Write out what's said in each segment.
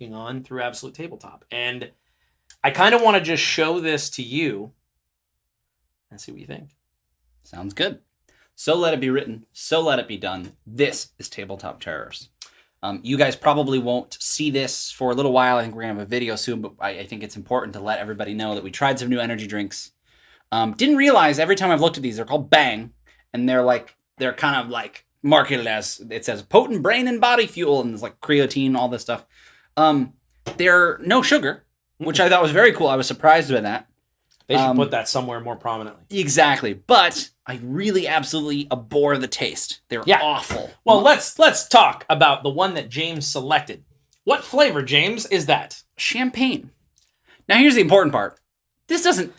on through Absolute Tabletop. And I kind of want to just show this to you and see what you think. Sounds good. So let it be written. So let it be done. This is Tabletop Terrors. You guys probably won't see this for a little while. I think we're going to have a video soon, but I think it's important to let everybody know that we tried some new energy drinks. Didn't realize every time I've looked at these, they're called Bang, and they're kind of like marketed as, it says potent brain and body fuel, and there's like creatine, all this stuff. They're no sugar, which I thought was very cool. I was surprised by that. They should put that somewhere more prominently. Exactly. But I really absolutely abhor the taste. They're awful. Well, let's talk about the one that James selected. What flavor, James, is that? Champagne. Now, here's the important part. This doesn't...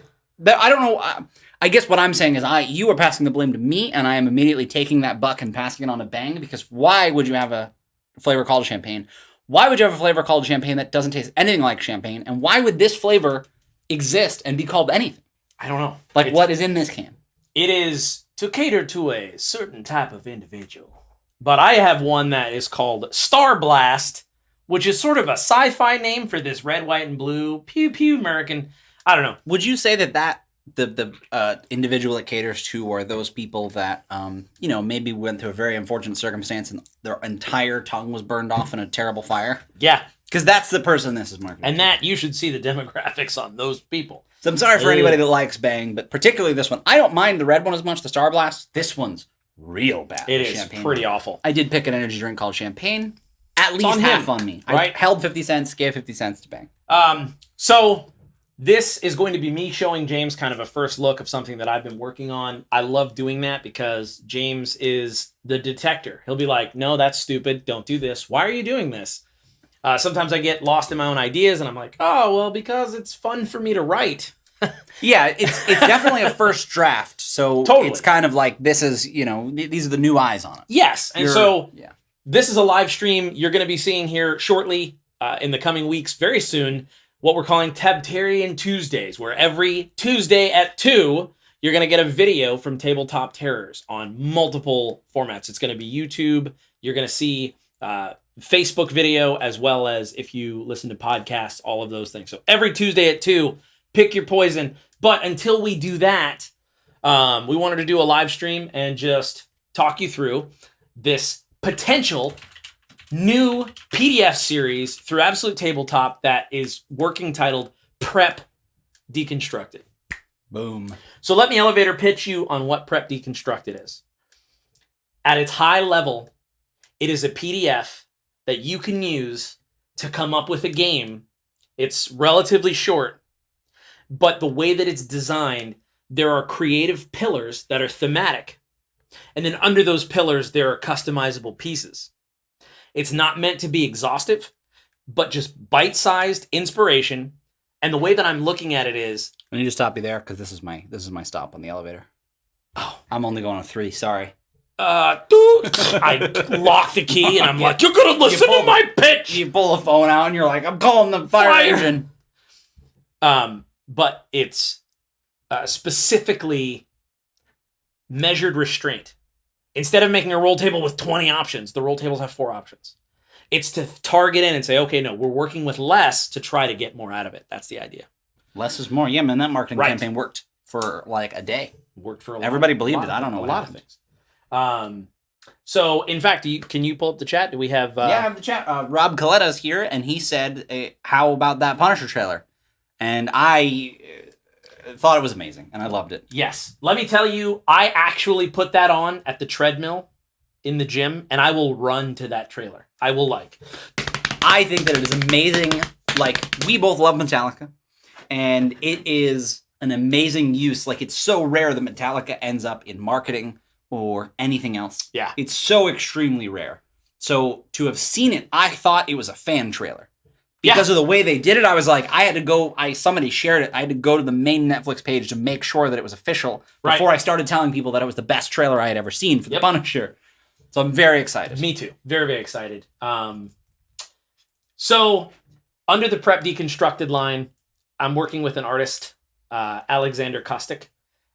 I don't know... I guess what I'm saying is you are passing the blame to me, and I am immediately taking that buck and passing it on to Bang, because why would you have a flavor called champagne? Why would you have a flavor called champagne that doesn't taste anything like champagne? And why would this flavor exist and be called anything? I don't know. Like, what is in this can? It is to cater to a certain type of individual. But I have one that is called Star Blast, which is sort of a sci-fi name for this red, white, and blue, pew pew American. I don't know. Would you say that the individual it caters to are those people that, maybe went through a very unfortunate circumstance and their entire tongue was burned off in a terrible fire? Yeah. Because that's the person this is marketing. And that, you should see the demographics on those people. So I'm sorry for anybody that likes Bang, but particularly this one. I don't mind the red one as much, the Star Blast. This one's real bad. It is pretty awful. I did pick an energy drink called Champagne. At least half on me. Right? I held 50 cents, gave 50 cents to Bang. So this is going to be me showing James kind of a first look of something that I've been working on. I love doing that because James is the detector. He'll be like, no, that's stupid. Don't do this. Why are you doing this? Sometimes I get lost in my own ideas and I'm like, oh, well, because it's fun for me to write. Yeah, it's definitely a first draft. So It's kind of like, this is, these are the new eyes on it. Yes. And this is a live stream you're going to be seeing here shortly in the coming weeks, very soon, what we're calling Tabtarian Tuesdays, where every Tuesday at 2, you're going to get a video from Tabletop Terrors on multiple formats. It's going to be YouTube. You're going to see Facebook video, as well as if you listen to podcasts, all of those things. So every Tuesday at 2, pick your poison. But until we do that, we wanted to do a live stream and just talk you through this potential new PDF series through Absolute Tabletop that is working titled Prep Deconstructed. Boom. So let me elevator pitch you on what Prep Deconstructed is. At its high level, it is a PDF that you can use to come up with a game. It's relatively short, but the way that it's designed, there are creative pillars that are thematic. And then under those pillars, there are customizable pieces. It's not meant to be exhaustive, but just bite-sized inspiration. And the way that I'm looking at it is... I need to stop you there because this is my stop on the elevator. Oh, I'm only going on 3. Sorry. I lock the key and I'm like, you're going to listen to my pitch. You pull the phone out and you're like, I'm calling the fire engine. But it's specifically measured restraint. Instead of making a roll table with 20 options, the roll tables have 4 options. It's to target in and say, okay, no, we're working with less to try to get more out of it. That's the idea. Less is more. Yeah, man, that marketing campaign worked for like a day. Worked for everybody believed it. I don't know a lot of things. So, in fact, can you pull up the chat? Do we have... Yeah, I have the chat. Rob Coletta's here, and he said, how about that Punisher trailer? And I thought it was amazing, and I loved it. Yes. Let me tell you, I actually put that on at the treadmill in the gym, and I will run to that trailer. I think that it is amazing. Like, we both love Metallica, and it is an amazing use. Like, it's so rare that Metallica ends up in marketing or anything else. Yeah. It's so extremely rare. So to have seen it, I thought it was a fan trailer. Because of the way they did it, I was like, somebody shared it. I had to go to the main Netflix page to make sure that it was official before I started telling people that it was the best trailer I had ever seen for The Punisher. So I'm very excited. Me too. Very, very excited. So under the Prep Deconstructed line, I'm working with an artist, Alexander Caustic,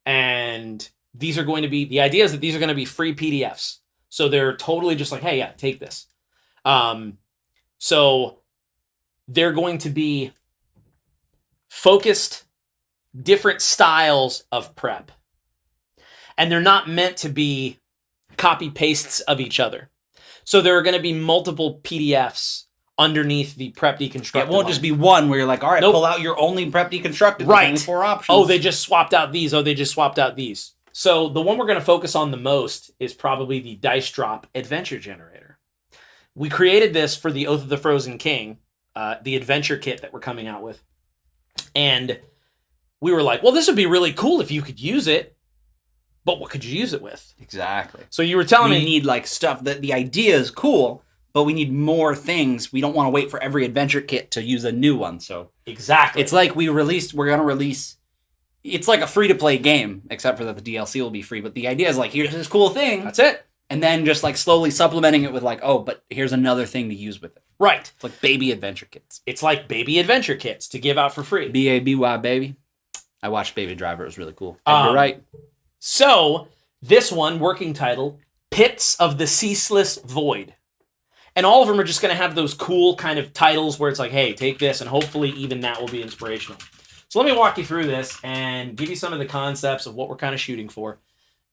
and these are going to be, the idea is that these are going to be free PDFs. So they're totally just like, hey, yeah, take this. So they're going to be focused different styles of prep. And they're not meant to be copy pastes of each other. So there are going to be multiple PDFs underneath the prep deconstructed. It won't just be one where you're like, all right, pull out your only prep deconstructed. Right. Only 4 options. Oh, they just swapped out these. Oh, they just swapped out these. So the one we're going to focus on the most is probably the Dice Drop Adventure Generator. We created this for the Oath of the Frozen King, the adventure kit that we're coming out with. And we were like, well, this would be really cool if you could use it. But what could you use it with? Exactly. So you were telling me... We need like stuff that the idea is cool, but we need more things. We don't want to wait for every adventure kit to use a new one. So exactly. It's like we're going to release... It's like a free-to-play game, except for that the DLC will be free. But the idea is like, here's this cool thing. That's it. And then just like slowly supplementing it with like, oh, but here's another thing to use with it. Right. It's like baby adventure kits. It's like baby adventure kits to give out for free. B-A-B-Y, baby. I watched Baby Driver. It was really cool. You're right. So, this one, working title, Pits of the Ceaseless Void. And all of them are just going to have those cool kind of titles where it's like, hey, take this, and hopefully even that will be inspirational. So let me walk you through this and give you some of the concepts of what we're kind of shooting for.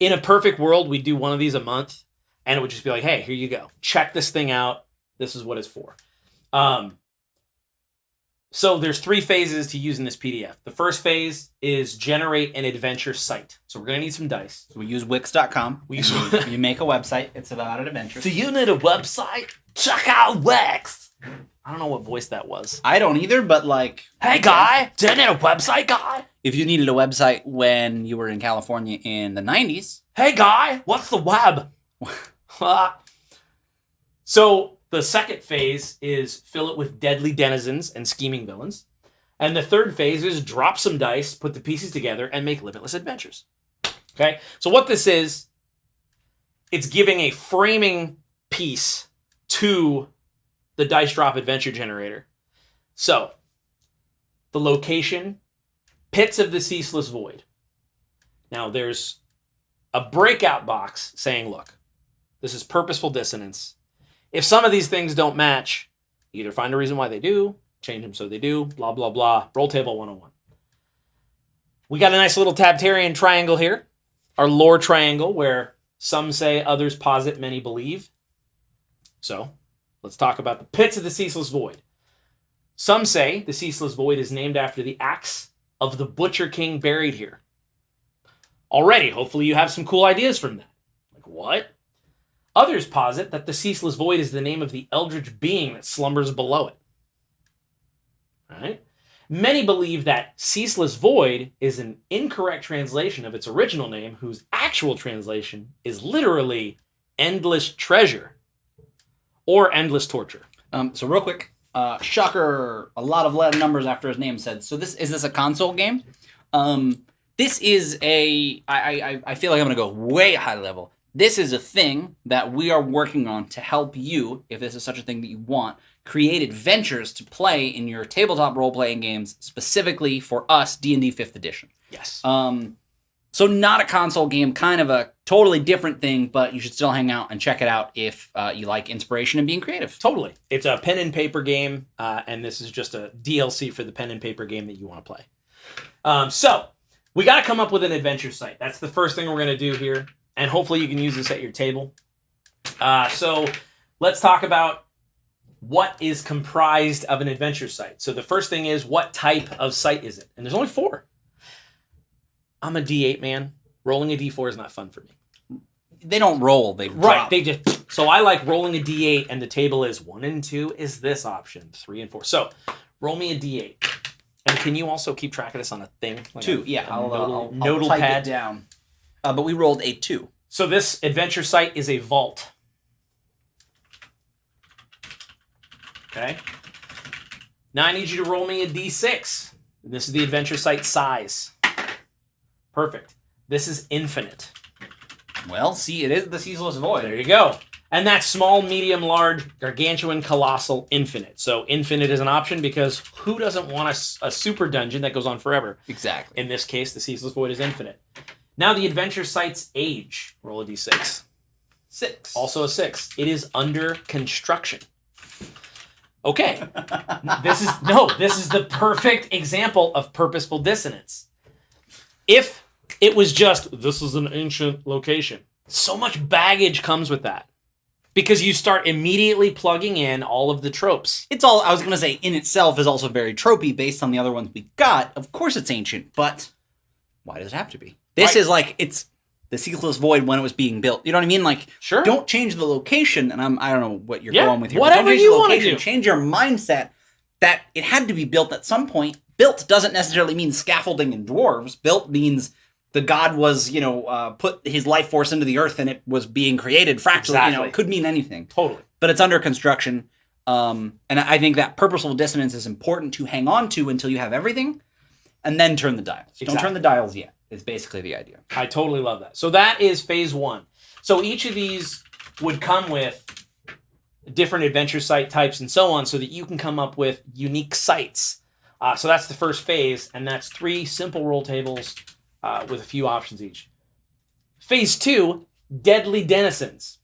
In a perfect world, we'd do one of these a month, and it would just be like, hey, here you go. Check this thing out. This is what it's for. So there's 3 phases to using this PDF. The first phase is generate an adventure site. So we're going to need some dice. So we use Wix.com. You make a website. It's about an adventure. Do you need a website? Check out Wix. I don't know what voice that was. I don't either, but like... Hey, guy. Do you need a website, guy? If you needed a website when you were in California in the 90s... Hey, guy. What's the web? So... the second phase is fill it with deadly denizens and scheming villains. And the third phase is drop some dice, put the pieces together, and make limitless adventures. Okay? So what this is, it's giving a framing piece to the Dice Drop Adventure Generator. So, the location, Pits of the Ceaseless Void. Now, there's a breakout box saying, look, this is purposeful dissonance. If some of these things don't match, either find a reason why they do, change them so they do, blah, blah, blah. Roll Table 101. We got a nice little Tabtarian triangle here. Our lore triangle, where some say, others posit, many believe. So, let's talk about the Pits of the Ceaseless Void. Some say the Ceaseless Void is named after the axe of the Butcher King buried here. Already, hopefully you have some cool ideas from that. Like, what? Others posit that the Ceaseless Void is the name of the eldritch being that slumbers below it. Right? Many believe that Ceaseless Void is an incorrect translation of its original name, whose actual translation is literally endless treasure or endless torture. So real quick, shocker, a lot of numbers after his name said. So is this a console game? This is I feel like I'm going to go way high level. This is a thing that we are working on to help you, if this is such a thing that you want, create adventures to play in your tabletop role-playing games, specifically for us, D&D 5th edition. Yes. So not a console game, kind of a totally different thing, but you should still hang out and check it out if you like inspiration and being creative. Totally. It's a pen and paper game, and this is just a DLC for the pen and paper game that you want to play. So, we got to come up with an adventure site. That's the first thing we're going to do here. And hopefully you can use this at your table. So let's talk about what is comprised of an adventure site. So the first thing is, what type of site is it? And there's only 4. I'm a D8 man. Rolling a D4 is not fun for me. They don't roll, they drop. Right, they just... So I like rolling a D8, and the table is 1 and 2 is this option, 3 and 4. So roll me a D8. And can you also keep track of this on a thing? Like 2, yeah. I'll nodal type pad it down. But we rolled a 2. So this adventure site is a vault. Okay. Now I need you to roll me a D6. This is the adventure site size. Perfect. This is infinite. Well, see, it is the Ceaseless Void. There you go. And that's small, medium, large, gargantuan, colossal, infinite. So infinite is an option because who doesn't want a super dungeon that goes on forever? Exactly. In this case, the Ceaseless Void is infinite. Now the adventure site's age. Roll a D6. 6. Also a 6. It is under construction. Okay. This is the perfect example of purposeful dissonance. If it was just, this is an ancient location, so much baggage comes with that. Because you start immediately plugging in all of the tropes. It's all, I was going to say, in itself is also very tropey based on the other ones we got. Of course it's ancient, but why does it have to be? This is like, it's the ceaseless void when it was being built. You know what I mean? Like, sure. Don't change the location, and I don't know what you're going with here. Whatever you want to do. Change your mindset that it had to be built at some point. Built doesn't necessarily mean scaffolding and dwarves. Built means the god was, put his life force into the earth and it was being created fractally. Exactly. It could mean anything. Totally. But it's under construction. And I think that purposeful dissonance is important to hang on to until you have everything, and then turn the dials. Exactly. Don't turn the dials yet. It's basically the idea. I totally love that. So that is phase 1. So each of these would come with different adventure site types and so on, so that you can come up with unique sites. So that's the first phase, and that's 3 simple roll tables with a few options each. Phase 2, Deadly Denizens.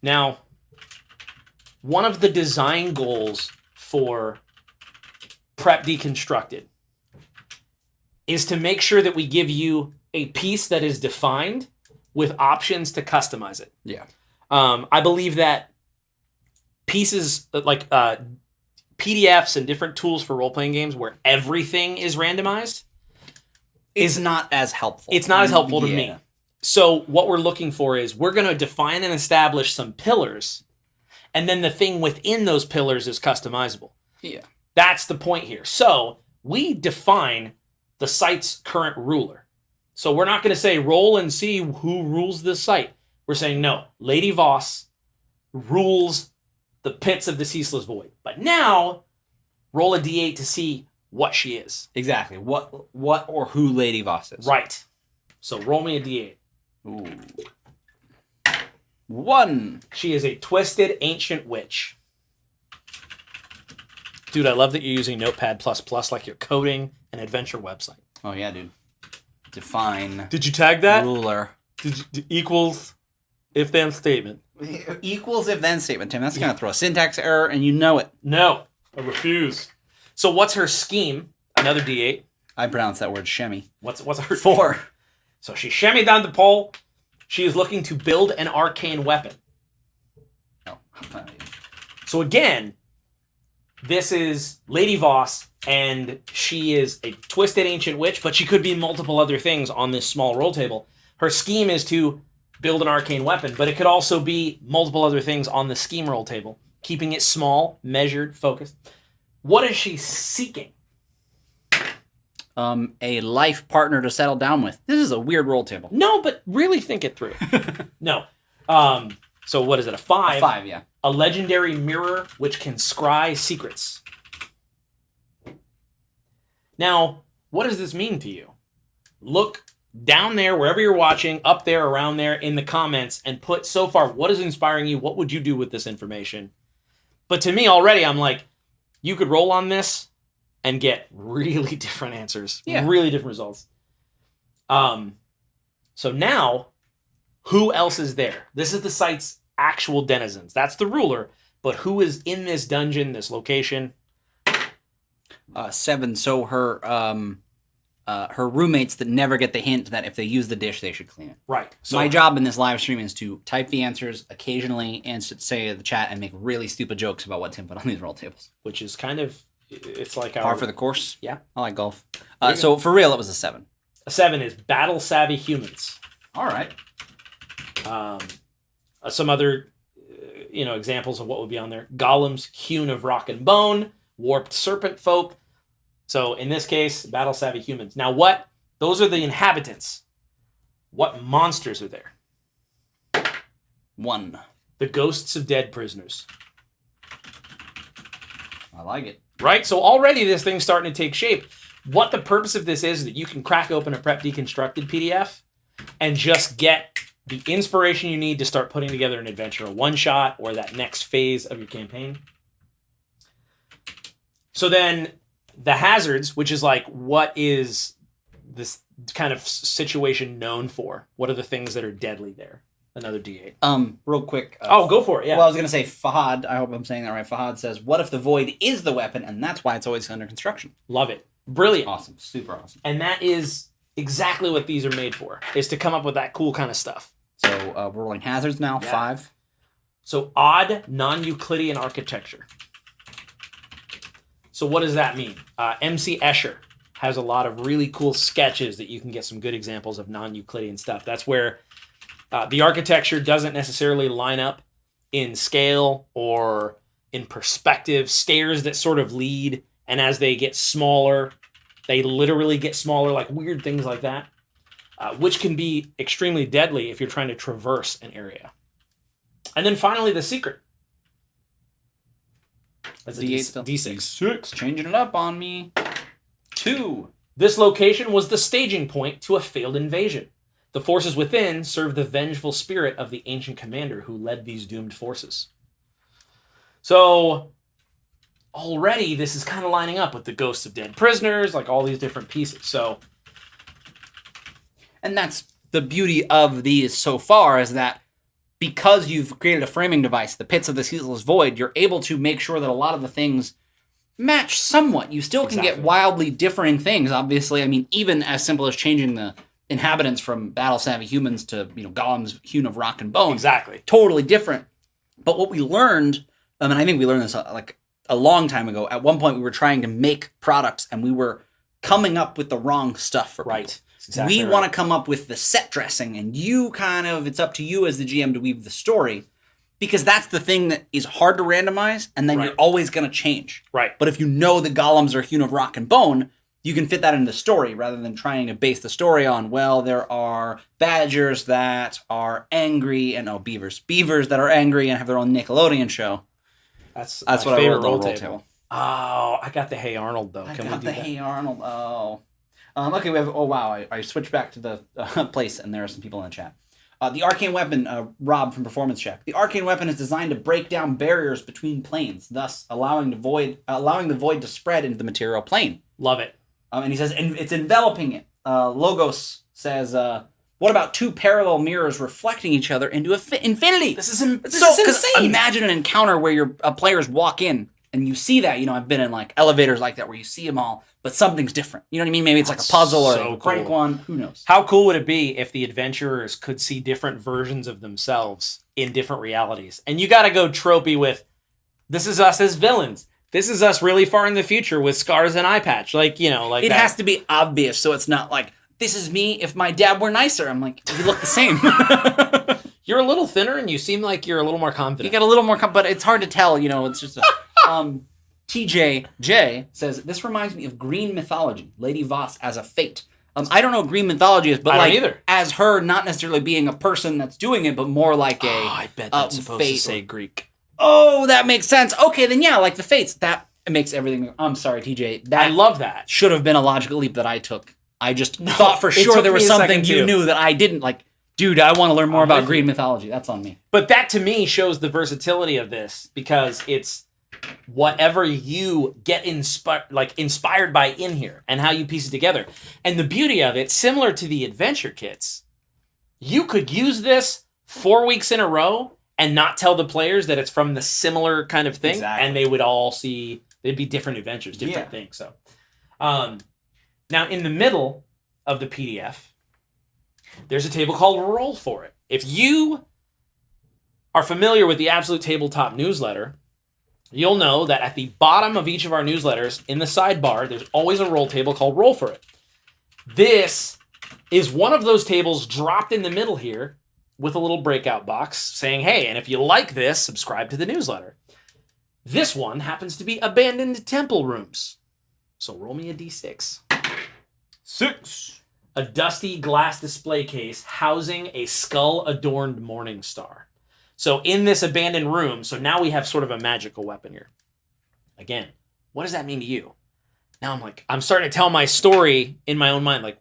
Now, one of the design goals for Prep Deconstructed is to make sure that we give you a piece that is defined with options to customize it. Yeah. I believe that pieces like PDFs and different tools for role-playing games where everything is randomized is not as helpful. It's not as helpful to me. So what we're looking for is we're going to define and establish some pillars, and then the thing within those pillars is customizable. Yeah. That's the point here. So we define the site's current ruler. So we're not going to say roll and see who rules this site. We're saying no, Lady Voss rules the pits of the ceaseless void. But now roll a d8 to see what she is. Exactly. What or who Lady Voss is. Right. So roll me a d8. Ooh. 1. She is a twisted ancient witch. Dude, I love that you're using Notepad++ like you're coding an adventure website. Oh yeah, dude. Define. Did you tag that? Ruler. Equals if then statement. Equals if then statement, Tim. That's going to throw a syntax error, and you know it. No, I refuse. So what's her scheme? Another d8. I pronounce that word shemmy. What's her 4. So she shimmied down the pole. She is looking to build an arcane weapon. Oh. So again, this is Lady Voss, and she is a twisted ancient witch, but she could be multiple other things on this small roll table. Her scheme is to build an arcane weapon, but it could also be multiple other things on the scheme roll table, keeping it small, measured, focused. What is she seeking? A life partner to settle down with. This is a weird roll table. No, but really think it through. No. So what is it, a 5? A 5, yeah. A legendary mirror which can scry secrets. Now, what does this mean to you? Look down there, wherever you're watching, up there, around there, in the comments, and put so far, what is inspiring you? What would you do with this information? But to me, already, I'm like, you could roll on this and get really different answers. Yeah. Really different results. So now, who else is there? This is the site's actual denizens. That's the ruler. But who is in this dungeon, this location? 7. So her roommates that never get the hint that if they use the dish, they should clean it. Right. So my job in this live stream is to type the answers occasionally and say in the chat and make really stupid jokes about what Tim put on these roll tables. Which is kind of, it's like our... Par for the course. Yeah. I like golf. So for real, it was a 7. A 7 is battle savvy humans. All right. Some other, examples of what would be on there. Golems hewn of rock and bone, warped serpent folk. So in this case, battle savvy humans. Now those are the inhabitants. What monsters are there? 1. The ghosts of dead prisoners. I like it. Right? So already this thing's starting to take shape. What the purpose of this is that you can crack open a Prep Deconstructed PDF and just get the inspiration you need to start putting together an adventure, a one-shot, or that next phase of your campaign. So then the hazards, which is like, what is this kind of situation known for? What are the things that are deadly there? Another D8. Real quick. Go for it, yeah. Well, I was going to say Fahad, I hope I'm saying that right. Fahad says, what if the void is the weapon, and that's why it's always under construction? Love it. Brilliant. Awesome. Super awesome. And that is exactly what these are made for, is to come up with that cool kind of stuff. So we're rolling hazards now, 5. So odd non-Euclidean architecture. So what does that mean? MC Escher has a lot of really cool sketches that you can get some good examples of non-Euclidean stuff. That's where the architecture doesn't necessarily line up in scale or in perspective. Stairs that sort of lead, and as they get smaller, they literally get smaller, like weird things like that, which can be extremely deadly if you're trying to traverse an area. And then finally, the secret. That's a D6. 6. Changing it up on me. 2. This location was the staging point to a failed invasion. The forces within serve the vengeful spirit of the ancient commander who led these doomed forces. So already this is kind of lining up with the ghosts of dead prisoners, like all these different pieces. So, and that's the beauty of these so far, is that because you've created a framing device, the Pits of the Ceaseless Void, you're able to make sure that a lot of the things match somewhat. You still can get wildly differing things, obviously. I mean, even as simple as changing the inhabitants from battle-savvy humans to, golems hewn of rock and bone. Exactly. Totally different. But what we learned, and I think we learned this like a long time ago, at one point we were trying to make products and we were coming up with the wrong stuff for people. Exactly we want to come up with the set dressing, and it's up to you as the GM to weave the story, because that's the thing that is hard to randomize, and then you're always going to change. Right. But if you know the golems are hewn of rock and bone, you can fit that in the story rather than trying to base the story on, well, there are badgers that are angry, and beavers that are angry and have their own Nickelodeon show. That's what I favorite I roll table. Oh, I got the Hey Arnold though. Can we do that? Hey Arnold. Oh. Okay, we have. Oh wow! I switched back to the place, and there are some people in the chat. The arcane weapon, Rob from Performance Check. The arcane weapon is designed to break down barriers between planes, thus allowing the void to spread into the material plane. Love it. And he says, and it's enveloping it. Logos says, what about 2 parallel mirrors reflecting each other into infinity? This is insane. Imagine an encounter where your players walk in and you see that. I've been in like elevators like that where you see them all, but something's different. You know what I mean? Maybe it's like a puzzle or a break one. Who knows? How cool would it be if the adventurers could see different versions of themselves in different realities? And you got to go tropey with, this is us as villains. This is us really far in the future with scars and eye patch. It has to be obvious, so it's not like, this is me if my dad were nicer. I'm like, you look the same. You're a little thinner and you seem like you're a little more confident. You got a little more but it's hard to tell, it's just TJJ says, this reminds me of Green mythology, Lady Voss as a fate. I don't know what Green mythology is, but I don't either. As her not necessarily being a person that's doing it, but more like I bet that's supposed to say Greek. Oh, that makes sense. Okay, then yeah, like the fates. That makes everything. I'm sorry, TJ. I love that. Should have been a logical leap that I took. I just thought for sure there was something you knew that I didn't. Like, dude, I want to learn more about Green mythology. That's on me. But that to me shows the versatility of this, because it's whatever you get inspired by in here and how you piece it together. And the beauty of it, similar to the adventure kits, you could use this 4 weeks in a row and not tell the players that it's from the similar kind of thing. Exactly. And they would all see, they'd be different adventures, different things. So, now in the middle of the PDF, there's a table called Roll for It. If you are familiar with the Absolute Tabletop newsletter, you'll know that at the bottom of each of our newsletters, in the sidebar, there's always a roll table called Roll for It. This is one of those tables dropped in the middle here with a little breakout box saying, hey, and if you like this, subscribe to the newsletter. This one happens to be abandoned temple rooms. So roll me a d6. 6. A dusty glass display case housing a skull-adorned morning star. So in this abandoned room, so now we have sort of a magical weapon here. Again, what does that mean to you? Now I'm starting to tell my story in my own mind. Like,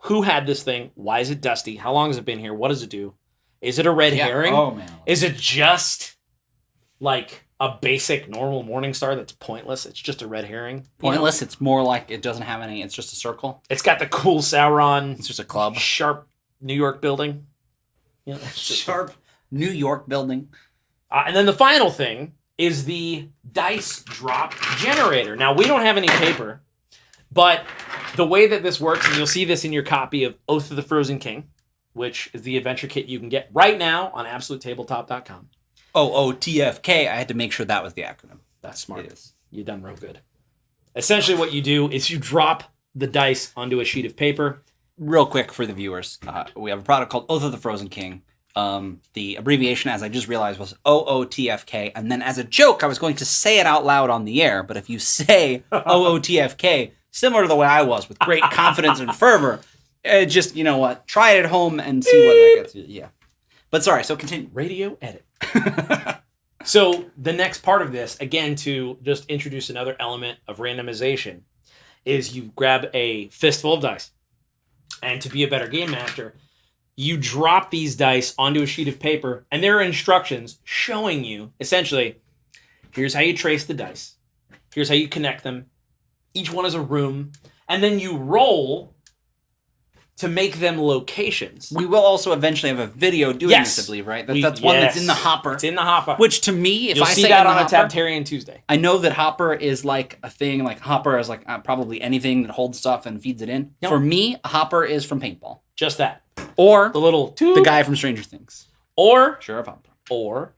who had this thing? Why is it dusty? How long has it been here? What does it do? Is it a red herring? Oh, man. Is it just like a basic normal morning star that's pointless? It's just a red herring. Pointless? It's more like it doesn't have any, it's just a circle. It's got the cool Sauron. It's just a club. Sharp New York building. You know, it's just Sharp New York building. and then the final thing is the dice drop generator. Now, we don't have any paper, but the way that this works, and you'll see this in your copy of Oath of the Frozen King, which is the adventure kit you can get right now on absolutetabletop.com. OOTFK. I had to make sure that was the acronym. That's smart. It is. You done real good. Essentially, what you do is you drop the dice onto a sheet of paper. Real quick for the viewers, we have a product called Oath of the Frozen King. The abbreviation, as I just realized, was OOTFK. And then as a joke, I was going to say it out loud on the air. But if you say OOTFK, similar to the way I was, with great confidence and fervor, just, you know what, try it at home and see what that gets you. Yeah. But sorry, so continue. Radio edit. So the next part of this, again, to just introduce another element of randomization, is you grab a fistful of dice. And to be a better game master, you drop these dice onto a sheet of paper, and there are instructions showing you, essentially, here's how you trace the dice. Here's how you connect them. Each one is a room. And then you roll to make them locations. We will also eventually have a video doing this, I believe, right? That's one that's in the hopper. It's in the hopper. Which to me, if You'll I see say that on a hopper, Tabtarian Tuesday. I know that hopper is like a thing, like hopper is like probably anything that holds stuff and feeds it in. Yep. For me, a hopper is from paintball. Just that. Or The little tube. the guy from Stranger Things. Or Sheriff Hopper. Or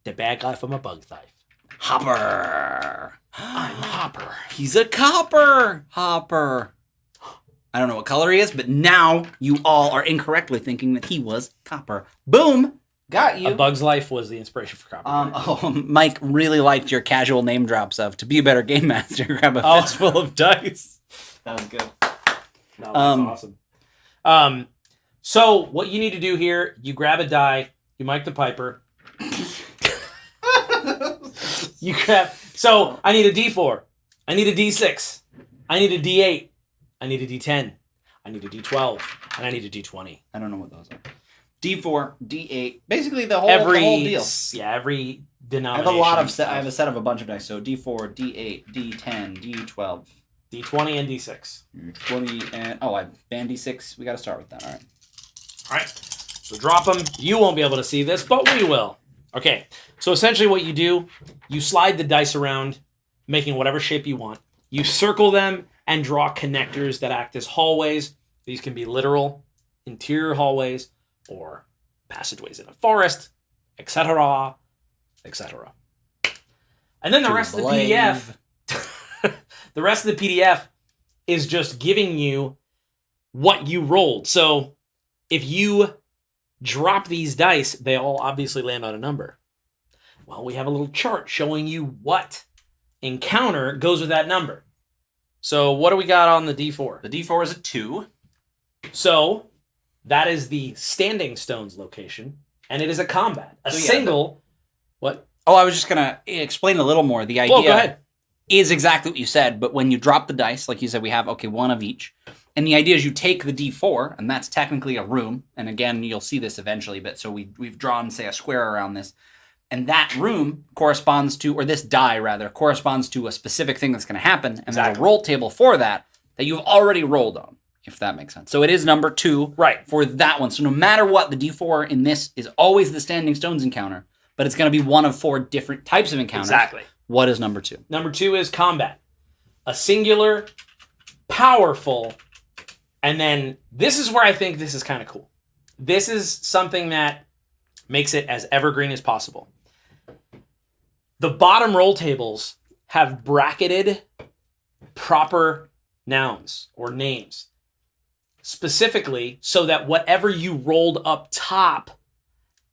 the bad guy from A Bug's Life. Hopper. I'm Hopper. He's a copper. Hopper. I don't know what color he is, but now you all are incorrectly thinking that he was copper. Boom. Got you. A Bug's Life was the inspiration for Copper. Mike really liked your casual name drops of, to be a better game master, grab a fistful of dice. That was good. No, that's awesome. So what you need to do here, you grab a die, you Mike the Piper. So I need a D4. I need a D6. I need a D8. I need a D10. I need a D12. And I need a D20. I don't know what those are. D4, D8, basically the whole deal. Yeah, every denomination. I have a lot of I have a set of a bunch of dice. So D4, D8, D10, D12, D20 and D6. 20 and I banned D6. We got to start with that. All right. So drop them. You won't be able to see this, but we will. Okay. So essentially what you do, you slide the dice around, making whatever shape you want. You circle them and draw connectors that act as hallways. These can be literal interior hallways or passageways in a forest, etc., etc. And then the rest of the PDF, the rest of the PDF is just giving you what you rolled. So if you drop these dice, they all obviously land on a number. Well, we have a little chart showing you what encounter goes with that number. So what do we got on the D4? The D4 is a 2. So that is the Standing Stones location, and it is a combat. A single... What? Oh, I was just going to explain a little more. The idea go ahead. Is exactly what you said, but when you drop the dice, like you said, we have, one of each. And the idea is you take the D4, and that's technically a room. And again, you'll see this eventually, but so we've drawn, say, a square around this. And that room corresponds to, or this die, rather, corresponds to a specific thing that's going to happen. And there's a roll table for that you've already rolled on, if that makes sense. So it is number 2 for that one. So no matter what, the D4 in this is always the Standing Stones encounter, but it's going to be one of 4 different types of encounters. Exactly. What is number 2? Number 2 is combat. A singular, powerful, and then this is where I think this is kind of cool. This is something that makes it as evergreen as possible. The bottom roll tables have bracketed proper nouns or names, specifically so that whatever you rolled up top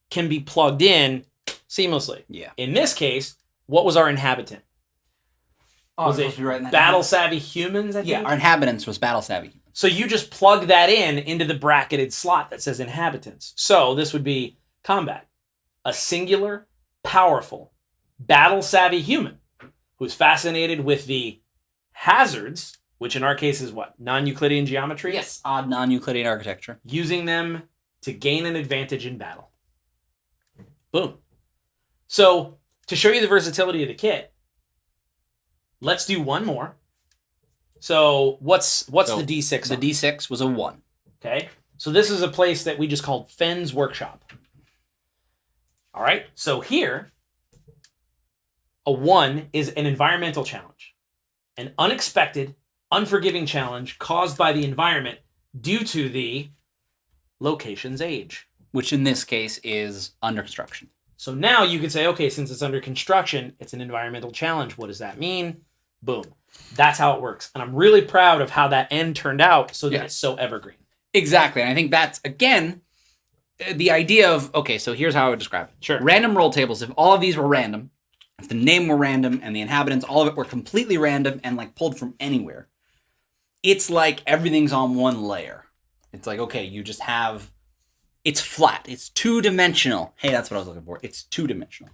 can be plugged in seamlessly. Yeah. In this case, what was our inhabitant? Was it battle-savvy humans, I think? Yeah, our inhabitants was battle-savvy. So you just plug that into the bracketed slot that says inhabitants. So this would be combat. A singular, powerful, battle-savvy human who's fascinated with the hazards, which in our case is what? Non-Euclidean geometry? Yes, odd non-Euclidean architecture. Using them to gain an advantage in battle. Boom. So to show you the versatility of the kit, let's do one more. So what's the D6? The D6 was a 1. Okay. So this is a place that we just called Fenn's Workshop. All right. So here, a 1 is an environmental challenge, an unexpected, unforgiving challenge caused by the environment due to the location's age. Which in this case is under construction. So now you could say, okay, since it's under construction, it's an environmental challenge. What does that mean? Boom. That's how it works. And I'm really proud of how that end turned out so that it's so evergreen. Exactly. And I think that's, again, the idea of, okay, so here's how I would describe it. Sure. Random roll tables, if all of these were random, if the name were random and the inhabitants, all of it were completely random and like pulled from anywhere, it's like everything's on one layer. It's like, okay, you just have, it's flat. It's two-dimensional. Hey, that's what I was looking for. It's two-dimensional.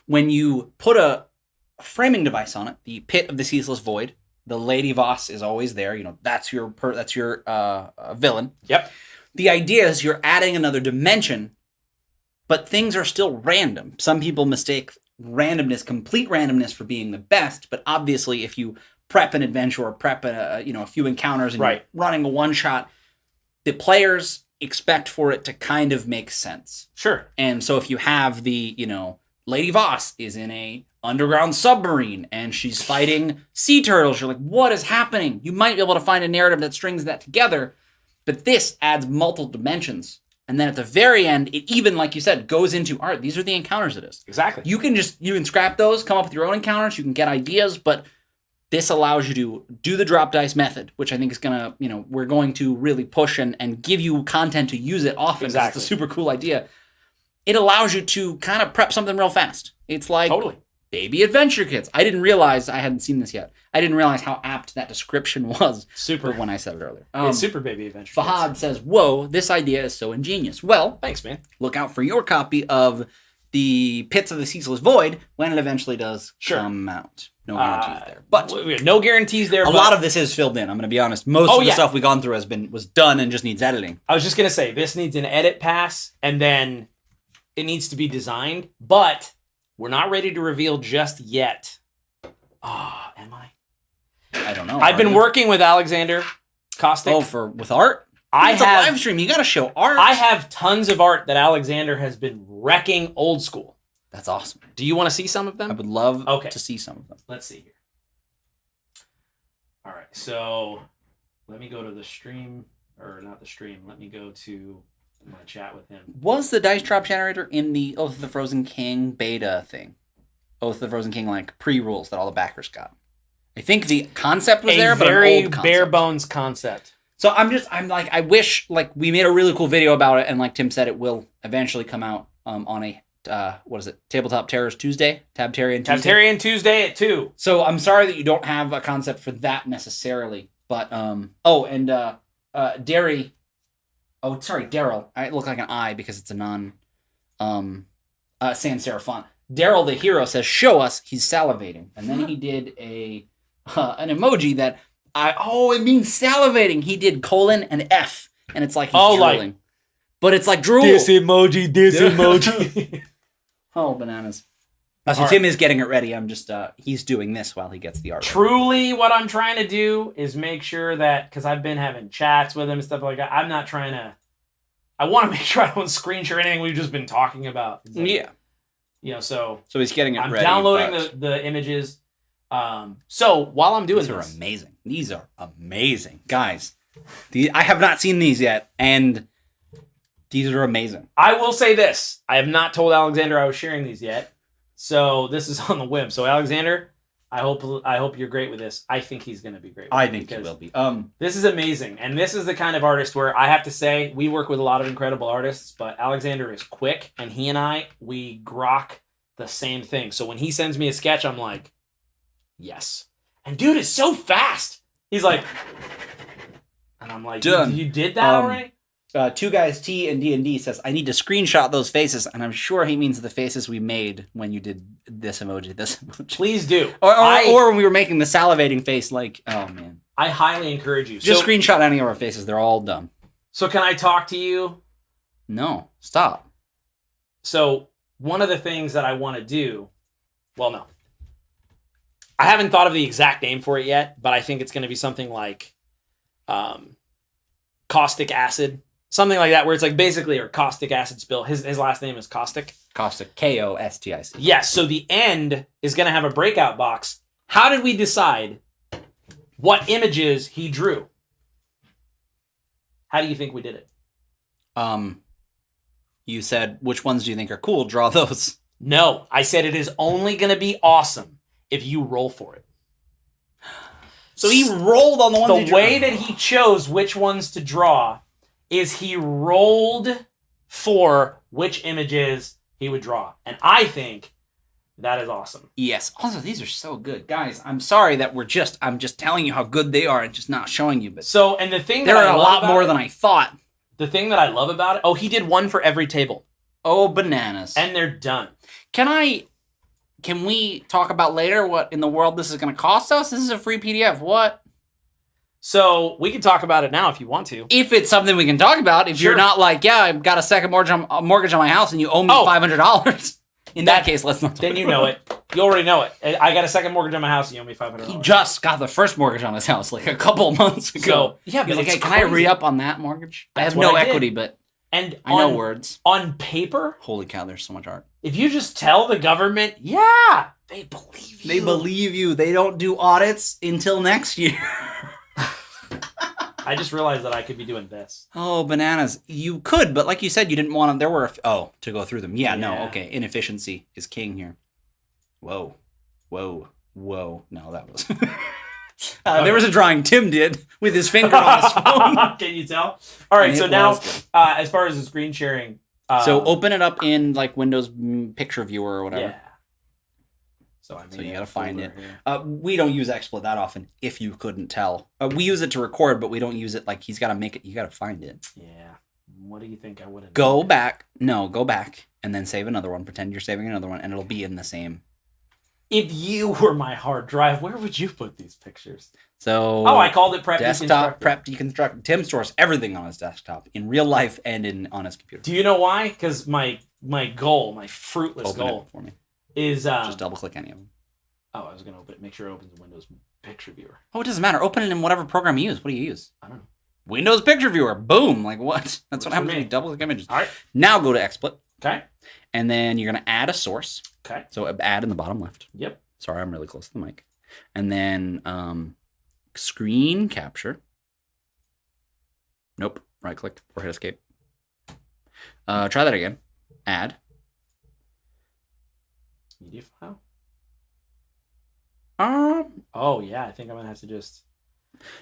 When you put a framing device on it, the pit of the ceaseless void, the Lady Voss is always there. You know, that's your villain. Yep. The idea is you're adding another dimension, but things are still random. Some people mistake randomness, complete randomness, for being the best. But obviously, if you prep an adventure or prep a few encounters and you're running a one-shot, the players expect for it to kind of make sense. Sure. And so if you have the, Lady Voss is in a underground submarine and she's fighting sea turtles, you're like, what is happening? You might be able to find a narrative that strings that together, but this adds multiple dimensions. And then at the very end, it even, like you said, goes into art. These are the encounters it is. Exactly. You can scrap those, come up with your own encounters, you can get ideas, but this allows you to do the drop dice method, which I think is going to, we're going to really push and give you content to use it often. Exactly. It's a super cool idea. It allows you to kind of prep something real fast. It's like baby adventure kits. I didn't realize, I hadn't seen this yet. I didn't realize how apt that description was. Super. When I said it earlier. It's super baby adventure Fahad says, whoa, this idea is so ingenious. Well, thanks, man. Look out for your copy of the Pits of the Ceaseless Void when it eventually does come out. No guarantees there. But no guarantees there. A lot of this is filled in. I'm going to be honest. Most of the stuff we've gone through was done and just needs editing. I was just going to say, this needs an edit pass, and then it needs to be designed, but we're not ready to reveal just yet. Am I? I don't know. I've been working with Alexander Caustic. With art? It's a live stream. You got to show art. I have tons of art that Alexander has been wrecking old school. That's awesome. Do you want to see some of them? I would love to see some of them. Let's see here. All right, so let me go to the stream, or not the stream. Let me go to my chat with him. Was the dice drop generator in the Oath of the Frozen King beta thing? Oath of the Frozen King, like pre-rules that all the backers got. I think the concept was there, but an old concept. Bare bones concept. So I'm like, I wish, like, we made a really cool video about it, and like Tim said, it will eventually come out on a Tabletop Terrors Tuesday? Tabtarian Tuesday at 2. So I'm sorry that you don't have a concept for that necessarily, but Daryl. I look like an I because it's a non sans serif font. Daryl the hero says, "Show us." He's salivating, and then he did an emoji that it means salivating. He did colon and F, and it's like he's drooling. But it's like drool. This emoji. Oh, bananas. So Tim is getting it ready. I'm just, he's doing this while he gets the art. Truly, what I'm trying to do is make sure that, because I've been having chats with him and stuff like that, I'm not trying to, I want to make sure I don't screen share anything we've just been talking about. Like, so he's getting it ready. I'm downloading the images. So while I'm doing this. These are amazing. Guys, I have not seen these yet, and these are amazing. I will say this. I have not told Alexander I was sharing these yet. So this is on the whim. So Alexander, I hope you're great with this. I think he's going to be great. I think he will be. This is amazing. And this is the kind of artist where I have to say we work with a lot of incredible artists, but Alexander is quick, and he and we grok the same thing. So when he sends me a sketch, I'm like, yes. And dude is so fast. He's like, and I'm like, done. You did that already? Two Guys T and D&D says, I need to screenshot those faces, and I'm sure he means the faces we made when you did this emoji. Please do. Or when we were making the salivating face, like, oh man. I highly encourage you. Just screenshot any of our faces. They're all dumb. So can I talk to you? No. Stop. So one of the things that I want to do, well, no. I haven't thought of the exact name for it yet, but I think it's going to be something like caustic acid. something like that, where it's like basically a caustic acid spill. His last name is Caustic. Caustic, Kostic. Yes, so the end is going to have a breakout box. How did we decide what images he drew? How do you think we did it? You said, which ones do you think are cool? Draw those. No, I said it is only going to be awesome if you roll for it. So he rolled on the ones. The way that he chose which ones to draw is he rolled for which images he would draw. And I think that is awesome. Yes. Also, these are so good. Guys, I'm sorry that I'm just telling you how good they are and just not showing you. But so, and the thing there that are a lot more than I thought. The thing that I love about it, he did one for every table. Oh, bananas. And they're done. Can we talk about later what in the world this is going to cost us? This is a free PDF. What? So we can talk about it now if you want to. If it's something we can talk about. If you're not like, yeah, I've got a second mortgage on my house and you owe me $500. In that case, let's not. Then you know it. You already know it. I got a second mortgage on my house and you owe me $500. He just got the first mortgage on his house like a couple of months ago. So, yeah, but he's like, hey, can I re-up on that mortgage? I have no equity, but I know words. On paper, holy cow, there's so much art. If you just tell the government, yeah, they believe you. They believe you. They don't do audits until next year. I just realized that I could be doing this. Oh, bananas. You could, but like you said, you didn't want them. There were, to go through them. Yeah, no, okay. Inefficiency is king here. Whoa. No, that was... There was a drawing Tim did with his finger on his phone. Can you tell? All right, so now, as far as the screen sharing... so open it up in like Windows Picture Viewer or whatever. Yeah. So you got to find it. We don't use XSplit that often, if you couldn't tell. We use it to record, but we don't use it like he's got to make it. You got to find it. Yeah. What do you think I would have Go back, and then save another one. Pretend you're saving another one, and it'll be in the same. If you were my hard drive, where would you put these pictures? So I called it Prep Desktop Deconstructed. Prep Deconstructed. Tim stores everything on his desktop, in real life and on his computer. Do you know why? Because my goal, my fruitless Open goal, it for me. Is just double click any of them. I was gonna open it. Make sure it opens the Windows Picture Viewer. Oh, it doesn't matter. Open it in whatever program you use. What do you use? I don't know. Windows Picture Viewer. Boom. Like what? That's what happens when you double click images. All right. Now go to XSplit. Okay. And then you're gonna add a source. Okay. So add in the bottom left. Yep. Sorry, I'm really close to the mic. And then screen capture. Nope. Right click or hit escape. Try that again. Add. Media file? Oh yeah, I think I'm gonna have to just.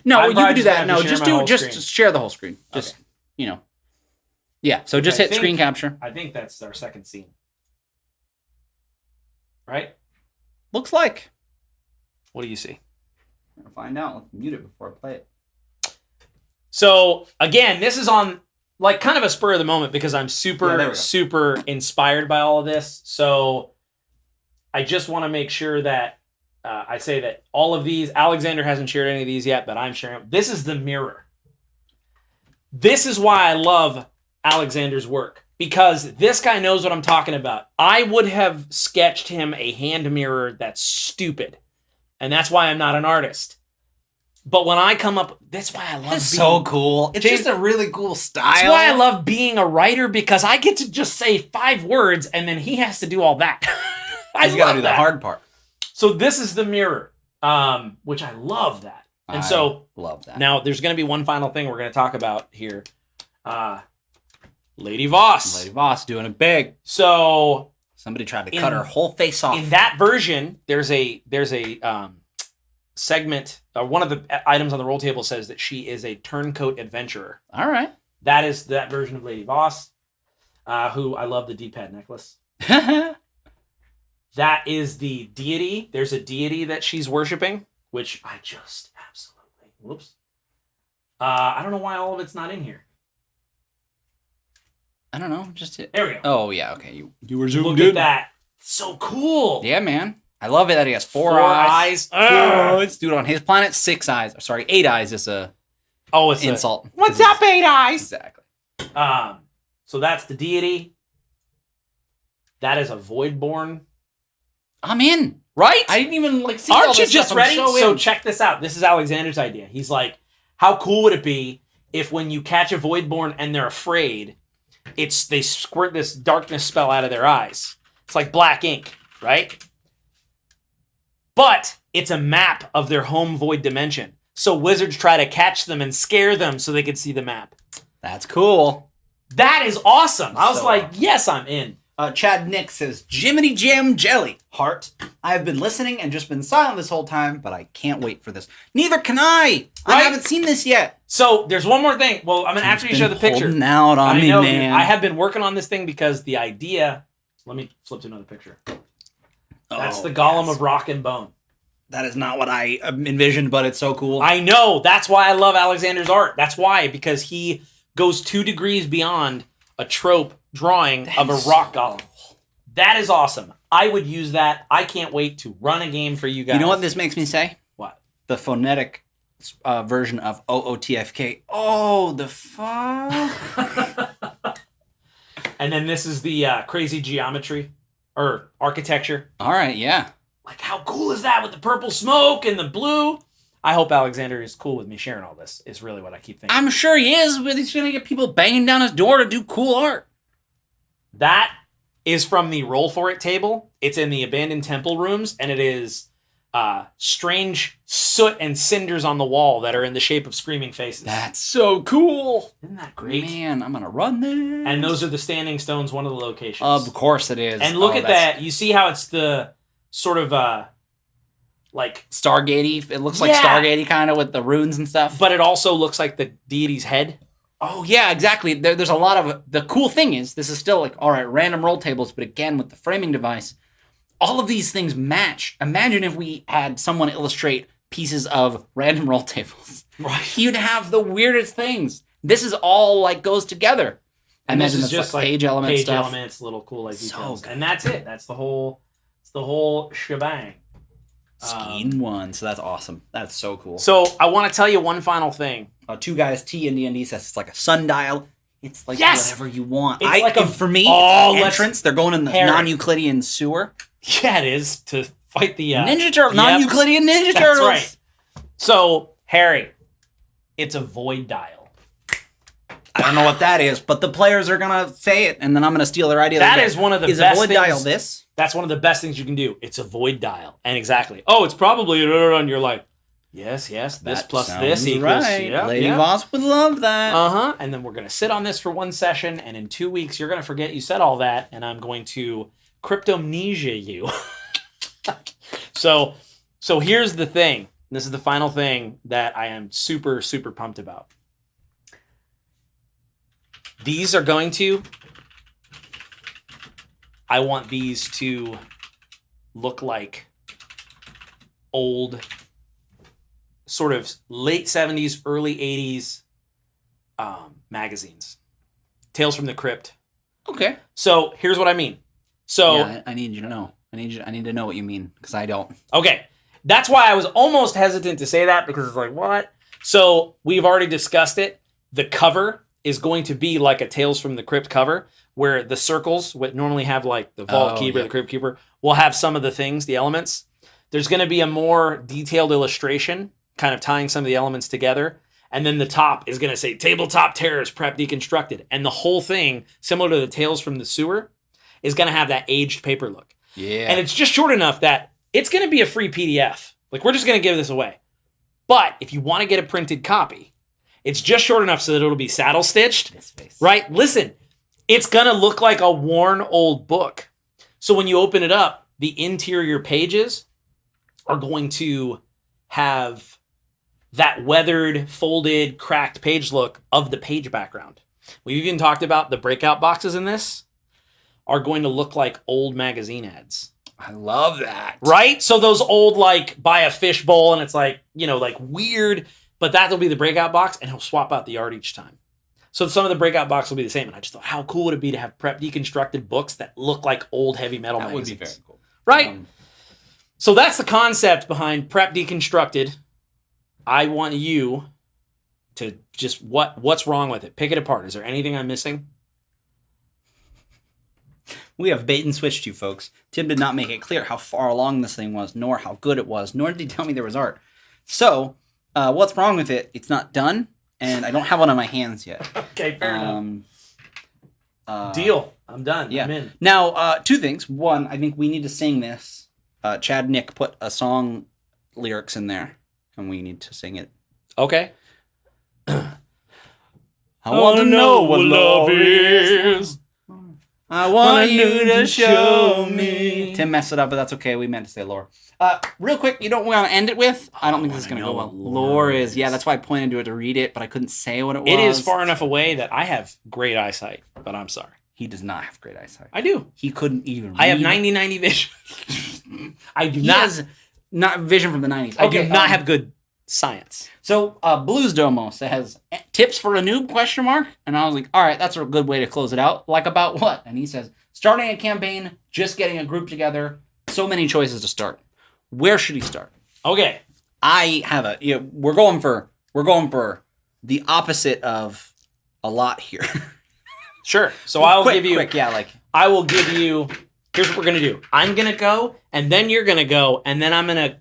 No, you can do that. No, just share the whole screen. Just Yeah. So just hit screen capture. I think that's our second scene. Right? Looks like. What do you see? I'm gonna find out. Let's mute it before I play it. So again, this is on like kind of a spur of the moment because I'm super inspired by all of this. So I just want to make sure that I say that all of these, Alexander hasn't shared any of these yet, but I'm sharing. This is the mirror. This is why I love Alexander's work, because this guy knows what I'm talking about. I would have sketched him a hand mirror that's stupid, and that's why I'm not an artist. But when I come up, that's why I love It's so cool. It's just a really cool style. That's why I love being a writer, because I get to just say 5 words, and then he has to do all that. He's got to do the hard part. So this is the mirror, which I love that. And so love that. Now there's going to be one final thing we're going to talk about here. Lady Voss. Lady Voss doing it big. So somebody tried to cut her whole face off. In that version, there's a segment. One of the items on the roll table says that she is a turncoat adventurer. All right. That is that version of Lady Voss, who I love the D-pad necklace. That is the deity. There's a deity that she's worshiping, which I just absolutely... Whoops. I don't know why all of it's not in here. I don't know. Just hit. There we go. Oh, yeah. Okay. You were zoomed in. Look at that. So cool. Yeah, man. I love it that he has 4 eyes. Let's do it on his planet. 6 eyes. Sorry, 8 eyes is a insult. What's up, 8 eyes? Exactly. So that's the deity. That is a Voidborn. I'm in. Right? I didn't even see Aren't all this you just stuff. ready? So check this out. This is Alexander's idea. He's like, how cool would it be if when you catch a Voidborn and they're afraid, they squirt this darkness spell out of their eyes. It's like black ink, right? But it's a map of their home void dimension. So wizards try to catch them and scare them so they can see the map. That's cool. That is awesome. I was like, yes, I'm in. Chad Nick says, Jiminy Jam Jelly. Heart. I have been listening and just been silent this whole time, but I can't wait for this. Neither can I. I haven't seen this yet. So there's one more thing. Well, I mean, after you show the picture. Holding out on me, man. I have been working on this thing because the idea. Let me flip to another picture. That's the Golem of Rock and Bone. That is not what I envisioned, but it's so cool. I know. That's why I love Alexander's art. That's why, because he goes 2 degrees beyond a trope drawing of a rock golem. That is awesome. I would use that. I can't wait to run a game for you guys. You know what this makes me say? What? The phonetic version of OOTFK. Oh, the fuck? And then this is the crazy geometry or architecture. All right, yeah. Like, how cool is that with the purple smoke and the blue? I hope Alexander is cool with me sharing all this, is really what I keep thinking. I'm sure he is, but he's going to get people banging down his door to do cool art. That is from the Roll For It table. It's in the Abandoned Temple rooms, and it is strange soot and cinders on the wall that are in the shape of screaming faces. That's so cool. Isn't that great? Man, I'm going to run this. And those are the Standing Stones, one of the locations. Of course it is. And look at that. You see how it's the sort of like Stargate-y. It looks like Stargate-y kind of with the runes and stuff. But it also looks like the deity's head. Oh, yeah, exactly. There's a lot of... The cool thing is, this is still like, all right, random roll tables, but again, with the framing device, all of these things match. Imagine if we had someone illustrate pieces of random roll tables. Right. You'd have the weirdest things. This is all, like, goes together. And this is just like page element page stuff. elements, little cool like details. So and that's it. That's the whole shebang. Scheme one. So that's awesome. That's so cool. So I want to tell you one final thing. 2 guys, T in D&D says it's like a sundial. It's like Yes! whatever you want. It's like for me, let's- entrance, they're going in the Harry. non-Euclidean sewer. Yeah, it is to fight the Ninja Turtle, Yep. non-Euclidean Ninja That's Turtles. right. So Harry, it's a void dial. I don't know what that is, but the players are gonna say it, and then I'm gonna steal their idea. That is one of the is best a void things. dial this? That's one of the best things you can do. It's a void dial, and exactly. Oh, it's probably and you're like, yes. This That plus sounds this equals. right. Yeah, Lady yeah. Voss would love that. And then we're gonna sit on this for 1 session, and in 2 weeks you're gonna forget you said all that, and I'm going to cryptomnesia you. So here's the thing. This is the final thing that I am super, super pumped about. These are going to... I want these to look like old, sort of late 70s, early 80s magazines. Tales from the Crypt. Okay. So here's what I mean. So Yeah, I need you to know. I need to know what you mean, because I don't. okay, that's why I was almost hesitant to say that, because it's like, what? So we've already discussed it. The cover is going to be like a Tales from the Crypt cover, where the circles, what normally have like the Vault Keeper, the Crypt Keeper, will have some of the things, the elements. There's going to be a more detailed illustration, kind of tying some of the elements together. And then the top is going to say Tabletop Terrors Prep Deconstructed. And the whole thing, similar to the Tales from the Sewer, is going to have that aged paper look. Yeah. And it's just short enough that it's going to be a free PDF. Like, we're just going to give this away. But if you want to get a printed copy, it's just short enough so that it'll be saddle stitched. This face. Right? Listen, it's going to look like a worn old book. So when you open it up, the interior pages are going to have that weathered, folded, cracked page look of the page background. We've even talked about the breakout boxes in this are going to look like old magazine ads. I love that. Right? So those old, like, buy a fish bowl and it's like, you know, like weird, but that'll be the breakout box and he'll swap out the art each time. So some of the breakout box will be the same. And I just thought, how cool would it be to have prep deconstructed books that look like old heavy metal magazines? That would be very cool. Right? So that's the concept behind prep deconstructed. I want you to just, what's wrong with it? Pick it apart. Is there anything I'm missing? We have bait and switched you, folks. Tim did not make it clear how far along this thing was, nor how good it was, nor did he tell me there was art. So, what's wrong with it? It's not done. and I don't have one on my hands yet. Okay, fair enough. Deal. I'm done. Yeah. I'm in. Now, two things. One, I think we need to sing this. Chad Nick put a song lyrics in there, and we need to sing it. Okay. I want to know what love is. I want you to show me. Tim messed it up, but that's okay. We meant to say lore. Real quick, you don't want to end it with? I don't think this is going to go well. Lore is. Yeah, that's why I pointed to it to read it, but I couldn't say what it was. It is far enough away that I have great eyesight, but I'm sorry. He does not have great eyesight. I do. He couldn't even read. I have 90-90 vision. I do not. Has not vision from the 90s. I do not have good science. So, Blues Domo says, tips for a noob, question mark? And I was like, all right, that's a good way to close it out. Like about what? And he says, starting a campaign, just getting a group together. So many choices to start. Where should he start? Okay. I have we're going for the opposite of a lot here. Sure. So I will give you, I will give you, here's what we're going to do. I'm going to go, and then you're going to go, and then I'm going to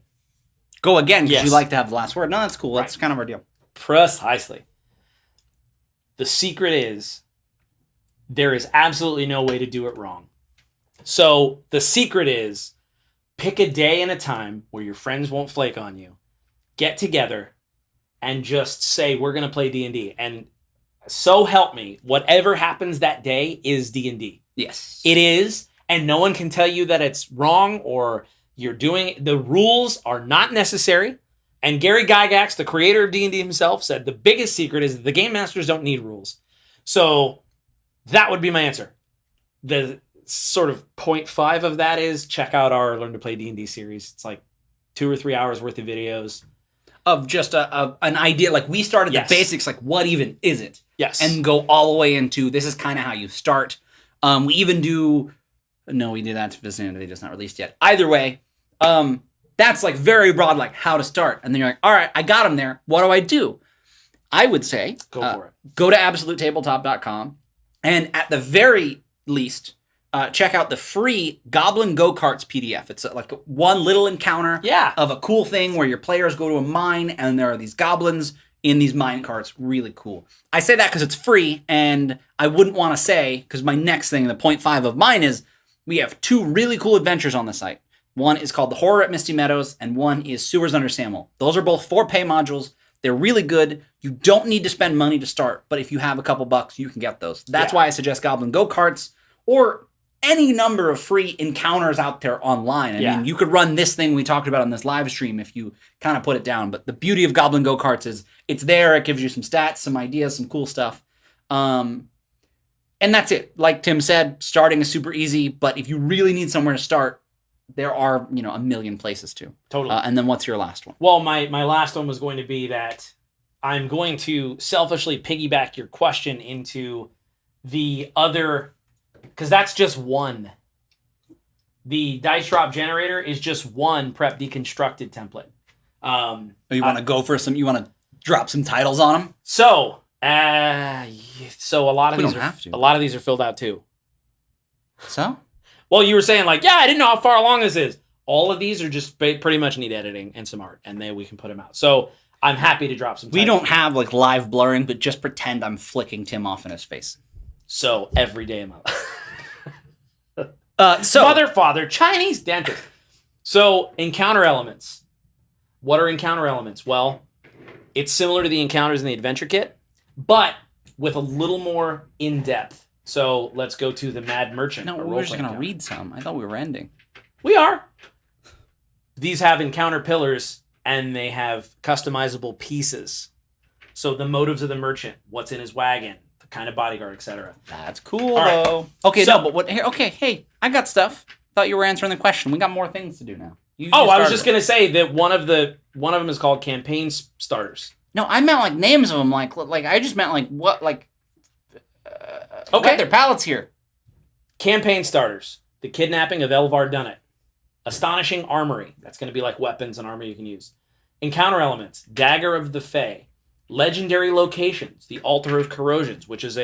go again because you like to have the last word. No, that's cool. That's kind of our deal. Precisely. The secret is there is absolutely no way to do it wrong. So the secret is pick a day and a time where your friends won't flake on you. Get together and just say, we're going to play D&D. And so help me, whatever happens that day is D&D. Yes. It is, and no one can tell you that it's wrong or you're doing it. The rules are not necessary. And Gary Gygax, the creator of D&D himself, said the biggest secret is that the game masters don't need rules. So that would be my answer. The sort of 0.5 of that is check out our Learn to Play D&D series. It's like 2 or 3 hours worth of videos. Of just an idea, like we started the basics, like what even is it? Yes. And go all the way into, this is kind of how you start. We even do, no, we did that to Vicinity, just not released yet. Either way, that's like very broad, like how to start. And then you're like, all right, I got them there. What do I do? I would say, go for it. Go to absolutetabletop.com. And at the very least, check out the free Goblin Go-Karts PDF. It's like one little encounter of a cool thing where your players go to a mine and there are these goblins in these mine carts. Really cool. I say that because it's free, and I wouldn't want to say, because my next thing, the 0.5 of mine is, we have 2 really cool adventures on the site. One is called The Horror at Misty Meadows, and one is Sewers Under Samuel. Those are both 4-pay modules. They're really good. You don't need to spend money to start, but if you have a couple bucks, you can get those. That's why I suggest Goblin Go-Karts, or any number of free encounters out there online. I mean, you could run this thing we talked about on this live stream if you kind of put it down. But the beauty of Goblin Go-Karts is it's there. It gives you some stats, some ideas, some cool stuff. And that's it. Like Tim said, starting is super easy. But if you really need somewhere to start, there are, a million places to. Totally. And then what's your last one? Well, my last one was going to be that I'm going to selfishly piggyback your question into the other, because that's just one. The dice drop generator is just one prep deconstructed template. You want to go for some? You want to drop some titles on them? So a lot of these are filled out too. So, well, you were saying like, I didn't know how far along this is. All of these are just pretty much need editing and some art, and then we can put them out. So I'm happy to drop some titles. We don't have like live blurring, but just pretend I'm flicking Tim off in his face. So every day of my life. So mother, father, Chinese dentist. So encounter elements. What are encounter elements? Well, it's similar to the encounters in the adventure kit, but with a little more in depth. So let's go to the Mad Merchant. No, we were just going to read some. I thought we were ending. We are. These have encounter pillars, and they have customizable pieces. So the motives of the merchant, what's in his wagon, the kind of bodyguard, etc. That's cool, though. Okay, so, no, but what? Here, okay, hey, I got stuff. Thought you were answering the question. We got more things to do now. I was just gonna say that one of them is called campaign starters. No, I meant like names of them. Like I just meant like what okay, their palettes here. Campaign starters: the kidnapping of Elvar Dunnet, astonishing armory. That's gonna be like weapons and armor you can use. Encounter elements: dagger of the Fae. Legendary locations, the Altar of Corrosions, which is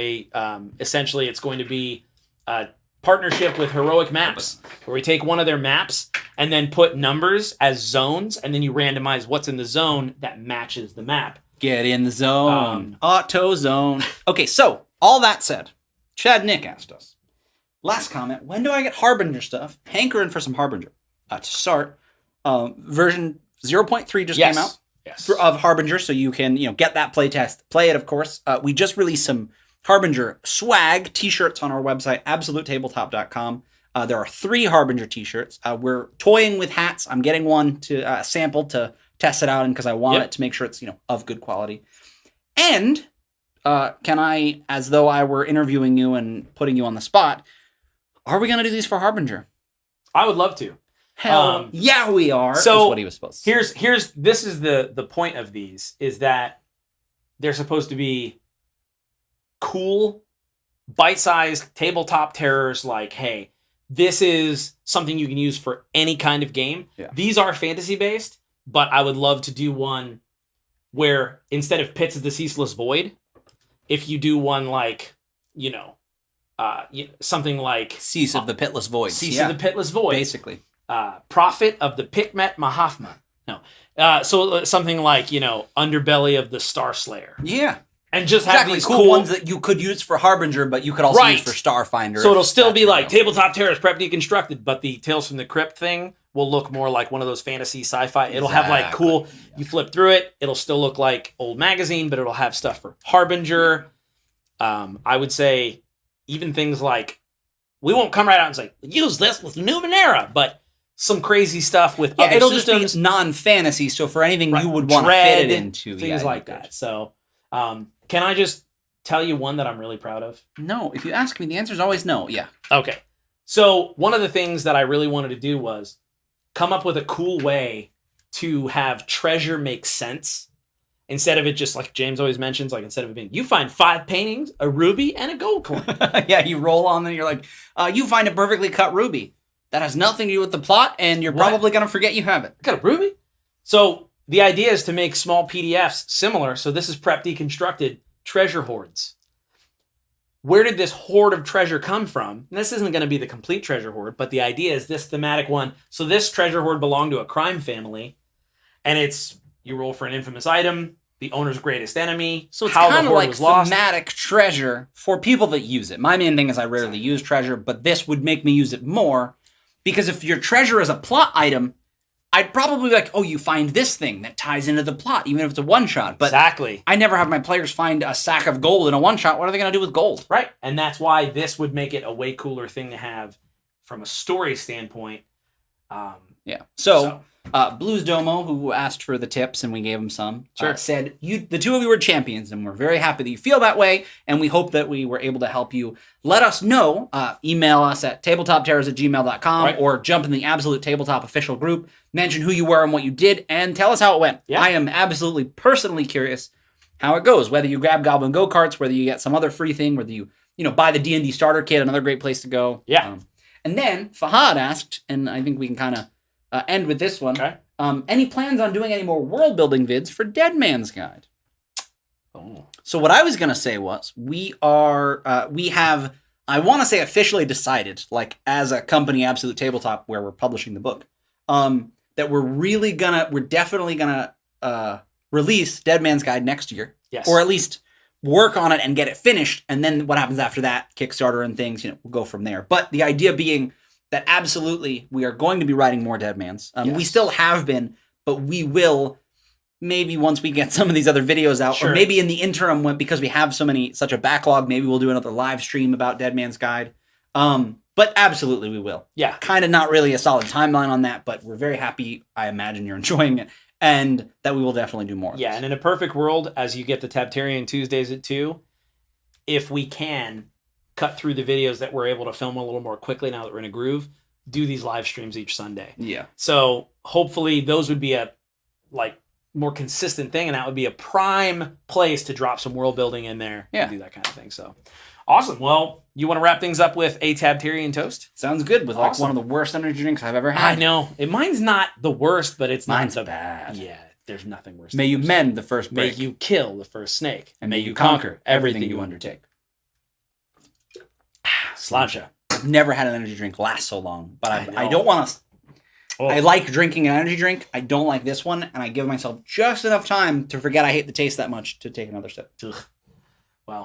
essentially it's going to be a partnership with Heroic Maps, where we take one of their maps and then put numbers as zones, and then you randomize what's in the zone that matches the map. Get in the zone. Auto zone. Okay, so all that said, Chad Nick asked us. Last comment, when do I get Harbinger stuff? Hankering for some Harbinger. To start, version 0.3 just came out of Harbinger, so you can get that playtest. Play it, of course. We just released some Harbinger swag t-shirts on our website, absolutetabletop.com. There are 3 Harbinger t-shirts. We're toying with hats. I'm getting one to sample to test it out, and because I want it to make sure it's of good quality. And can I, as though I were interviewing you and putting you on the spot, are we going to do these for Harbinger? I would love to. Hell yeah, we are. So is what he was supposed to say. This is the point of these, is that they're supposed to be cool, bite-sized tabletop terrors. Like, hey, this is something you can use for any kind of game. Yeah. These are fantasy-based, but I would love to do one where instead of Pits of the Ceaseless Void, if you do one like, something like Cease of the Pitless Void. Cease of the Pitless Void. Basically. Prophet of the Pikmet Mahatma. No. So something like, Underbelly of the Star Slayer. Yeah. And just have these cool ones that you could use for Harbinger, but you could also use for Starfinder. So it'll still be like Tabletop Terrors Prep Deconstructed, but the Tales from the Crypt thing will look more like one of those fantasy sci-fi. It'll have like cool, you flip through it, it'll still look like old magazine, but it'll have stuff for Harbinger. I would say even things like, we won't come right out and say, use this with Numenera, but some crazy stuff with other it'll systems. Just be non-fantasy, so for anything you would want to fit it into. Things like that. So, can I just tell you one that I'm really proud of? No, if you ask me, the answer is always no. Yeah. Okay. So one of the things that I really wanted to do was come up with a cool way to have treasure make sense. Instead of it just like James always mentions, like instead of it being, you find 5 paintings, a ruby, and a gold coin. Yeah, you roll on and you're like, you find a perfectly cut ruby. That has nothing to do with the plot, and you're probably going to forget you have it. Got a ruby? So the idea is to make small PDFs similar. So this is Prep Deconstructed treasure hoards. Where did this hoard of treasure come from? And this isn't going to be the complete treasure hoard, but the idea is this thematic one. So this treasure hoard belonged to a crime family, and it's, you roll for an infamous item, the owner's greatest enemy, so it's how kind the of hoard like was lost. Thematic treasure for people that use it. My main thing is I rarely use treasure, but this would make me use it more, because if your treasure is a plot item, I'd probably be like, oh, you find this thing that ties into the plot, even if it's a one-shot. But exactly. I never have my players find a sack of gold in a one-shot. What are they going to do with gold? Right. And that's why this would make it a way cooler thing to have from a story standpoint. Yeah. So Blues Domo, who asked for the tips and we gave him some, said, the two of you were champions, and we're very happy that you feel that way, and we hope that we were able to help you. Let us know. Email us at tabletopterrors@gmail.com or jump in the Absolute Tabletop official group. Mention who you were and what you did, and tell us how it went. Yeah. I am absolutely personally curious how it goes, whether you grab Goblin Go-Karts, whether you get some other free thing, whether you buy the D&D starter kit, another great place to go. Yeah. And then Fahad asked, and I think we can kind of end with this one. Okay. Any plans on doing any more world building vids for Dead Man's Guide? Oh. So what I was going to say was we have, I want to say officially decided, like as a company, Absolute Tabletop, where we're publishing the book, that we're definitely gonna release Dead Man's Guide next year. Yes. Or at least work on it and get it finished. And then what happens after that, Kickstarter and things, we'll go from there. But the idea being that absolutely we are going to be writing more Dead Man's. Yes. We still have been, but we will maybe once we get some of these other videos out, or maybe in the interim, because we have such a backlog, maybe we'll do another live stream about Dead Man's Guide. But absolutely we will. Yeah. Kind of not really a solid timeline on that, but we're very happy. I imagine you're enjoying it, and that we will definitely do more. Yeah, and in a perfect world, as you get the Tabtarian Tuesdays at 2, if we can cut through the videos that we're able to film a little more quickly now that we're in a groove, do these live streams each Sunday. Yeah. So hopefully those would be a more consistent thing, and that would be a prime place to drop some world building in there and do that kind of thing. So awesome. Well, you want to wrap things up with a Tabtarian toast? Sounds good, with like one of the worst energy drinks I've ever had. I know. Mine's not the worst, but it's Mine's not bad. Yeah, there's nothing worse. May you mend the first break. May you kill the first snake. And may you conquer everything you undertake. Sláinte. I've never had an energy drink last so long, but I don't want to... Oh. I like drinking an energy drink. I don't like this one, and I give myself just enough time to forget I hate the taste that much to take another sip. Ugh.